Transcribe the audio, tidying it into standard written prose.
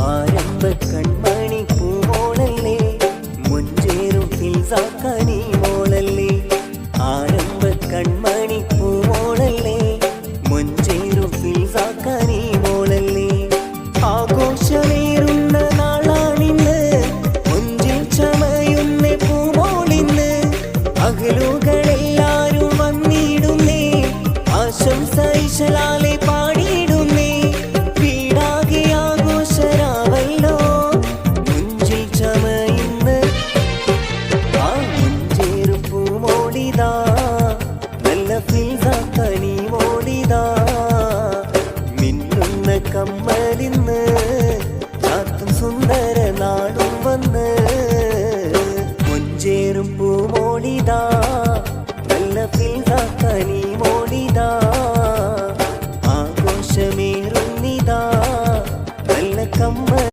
ആരംഭ കൺമണി പൂമോളല്ലേ മുഞ്ചേറും ഫിൽസാക്കനി മോളല്ലേ ആരംഭ കൺമണി പൂമോളല്ലേ മുഞ്ചേറും ഫിൽസാക്കനി മോളല്ലേ ആഘോഷമേറുന്ന നാളാണിന്ന് മുഞ്ചിൽ ചമയുന്ന പൂമോളിന്ന് അകലുകളെല്ലാരും വന്നിടുന്നേ ആശംസ ഇശലാലെ പാടിയിടുന്നേ വീടാകെ ആഘോഷരാവല്ലോ മുഞ്ചിൽ ചമയുന്ന ആ മുഞ്ചേറും പൂമോളിതാ നല്ല ഫിൽസാക്കനി മോളിതാ മിന്നുന്ന കമ്മലിന്ന് ചാത്തും സുന്ദര നാടും വന്ന് മുഞ്ചേറും പൂമോളിതാ നല്ല ഫിൽസാക്കനി മോളിതാ ആഘോഷമേറുന്നിതാ നല്ല കമ്മൽ